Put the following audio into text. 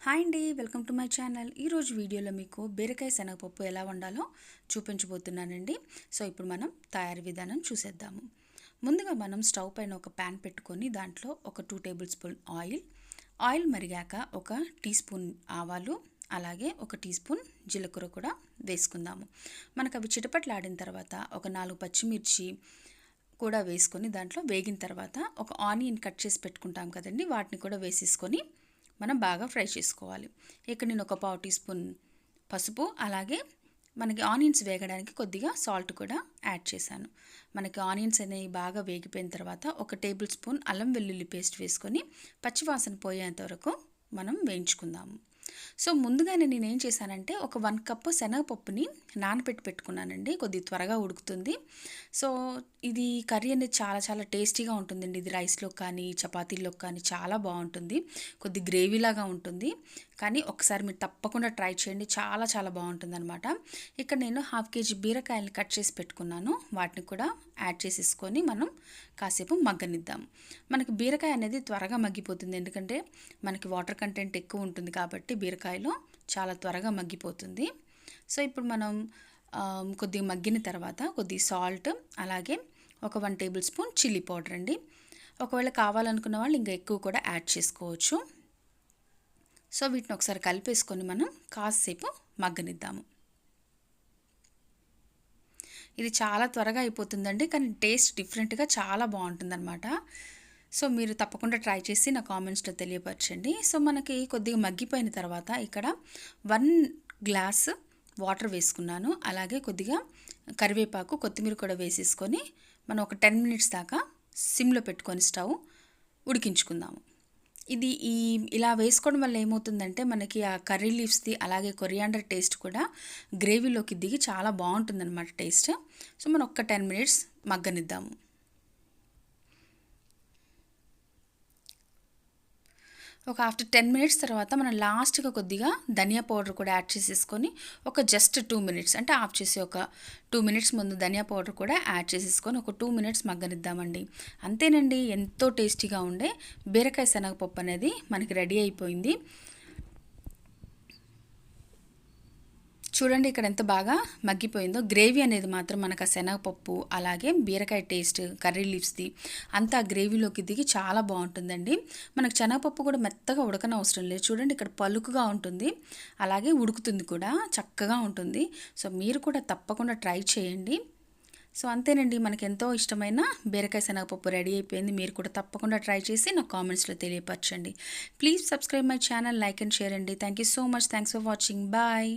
Hi అండి, welcome to my channel. ఈరోజు వీడియోలో మీకు బీరకాయ శనగపప్పు ఎలా వండాలో చూపించబోతున్నానండి. సో ఇప్పుడు మనం తయారీ విధానం చూసేద్దాము. ముందుగా మనం స్టవ్ పైన ఒక ప్యాన్ పెట్టుకొని దాంట్లో ఒక 2 టేబుల్ స్పూన్ ఆయిల్ మరిగాక ఒక టీ స్పూన్ ఆవాలు, అలాగే ఒక టీ స్పూన్ జీలకర్ర కూడా వేసుకుందాము. మనకు అవి చిటపట్లాడిన తర్వాత ఒక 4 పచ్చిమిర్చి కూడా వేసుకొని దాంట్లో వేగిన తర్వాత ఒక ఆనియన్ కట్ చేసి పెట్టుకుంటాం కదండి, వాటిని కూడా వేసేసుకొని మనం బాగా ఫ్రై చేసుకోవాలి. ఇక్కడ నేను ఒక 1/4 టీ స్పూన్ పసుపు, అలాగే మనకి ఆనియన్స్ వేగడానికి కొద్దిగా సాల్ట్ కూడా యాడ్ చేశాను. మనకి ఆనియన్స్ అనేవి బాగా వేగిపోయిన తర్వాత ఒక టేబుల్ స్పూన్ అల్లం వెల్లుల్లి పేస్ట్ వేసుకొని పచ్చివాసన పోయేంత వరకు మనం వేయించుకుందాము. సో ముందుగానే నేను ఏం చేశానంటే ఒక 1 కప్పు శనగపప్పుని నానబెట్టి పెట్టుకున్నానండి. కొద్దిగా త్వరగా ఉడుకుతుంది. సో ఇది కర్రీ అనేది చాలా చాలా టేస్టీగా ఉంటుందండి. ఇది రైస్లో కానీ చపాతీల్లో కానీ చాలా బాగుంటుంది. కొద్ది గ్రేవీలాగా ఉంటుంది, కానీ ఒకసారి మీరు తప్పకుండా ట్రై చేయండి, చాలా చాలా బాగుంటుంది అనమాట. ఇక్కడ నేను 1/2 కేజీ బీరకాయలు కట్ చేసి పెట్టుకున్నాను. వాటిని కూడా యాడ్ చేసేసుకొని మనం కాసేపు మగ్గనిద్దాం. మనకి బీరకాయ అనేది త్వరగా మగ్గిపోతుంది, ఎందుకంటే మనకి వాటర్ కంటెంట్ ఎక్కువ ఉంటుంది కాబట్టి బీరకాయలో చాలా త్వరగా మగ్గిపోతుంది. సో ఇప్పుడు మనం కొద్దిగా మగ్గిన తర్వాత కొద్దిగా సాల్ట్, అలాగే ఒక 1 టేబుల్ స్పూన్ చిల్లీ పౌడర్ అండి. ఒకవేళ కావాలనుకున్న వాళ్ళు ఇంకా ఎక్కువ కూడా యాడ్ చేసుకోవచ్చు. సో వీటిని ఒకసారి కలిపేసుకొని మనం కాసేపు మగ్గనిద్దాము. ఇది చాలా త్వరగా అయిపోతుందండి, కానీ టేస్ట్ డిఫరెంట్గా చాలా బాగుంటుందన్నమాట. సో మీరు తప్పకుండా ట్రై చేసి నా కామెంట్స్లో తెలియపరచండి. సో మనకి కొద్దిగా మగ్గిపోయిన తర్వాత ఇక్కడ 1 గ్లాస్ వాటర్ వేసుకున్నాను, అలాగే కొద్దిగా కరివేపాకు, కొత్తిమీర కూడా వేసేసుకొని మనం ఒక 10 మినిట్స్ దాకా సిమ్లో పెట్టుకొని స్టవ్ ఉడికించుకుందాము. ఇది ఇలా వేసుకోవడం వల్ల ఏమవుతుందంటే మనకి ఆ కర్రీ లీవ్స్ది అలాగే కొరియాండర్ టేస్ట్ కూడా గ్రేవీలోకి దిగి చాలా బాగుంటుందన్నమాట టేస్ట్. సో మనం ఒక్క 10 మినిట్స్ మగ్గనిద్దాము. ఒక ఆఫ్టర్ 10 మినిట్స్ తర్వాత మనం లాస్ట్గా కొద్దిగా ధనియా పౌడర్ కూడా యాడ్ చేసేసుకొని ఒక జస్ట్ 2 మినిట్స్, అంటే ఆఫ్ చేసి ఒక 2 మినిట్స్ ముందు ధనియా పౌడర్ కూడా యాడ్ చేసేసుకొని ఒక 2 మినిట్స్ మగ్గనిద్దామండి. అంతేనండి, ఎంతో టేస్టీగా ఉండే బీరకాయ శనగపప్పు అనేది మనకి రెడీ అయిపోయింది. చూడండి ఇక్కడ ఎంత బాగా మగ్గిపోయిందో. గ్రేవీ అనేది మాత్రం మనకు ఆ శనగపప్పు అలాగే బీరకాయ టేస్ట్ కర్రీ లీవ్స్ది అంతా గ్రేవీలోకి దిగి చాలా బాగుంటుందండి. మనకు శనగపప్పు కూడా మెత్తగా ఉడకనవసరం లేదు. చూడండి ఇక్కడ పలుకుగా ఉంటుంది, అలాగే ఉడుకుతుంది కూడా, చక్కగా ఉంటుంది. సో మీరు కూడా తప్పకుండా ట్రై చేయండి. సో అంతేనండి, మనకి ఎంతో ఇష్టమైన బీరకాయ శనగపప్పు రెడీ అయిపోయింది. మీరు కూడా తప్పకుండా ట్రై చేసి నా కామెంట్స్లో తెలియపరచండి. Please subscribe my channel, like and share అండి. Thank you so much. Thanks for watching. Bye.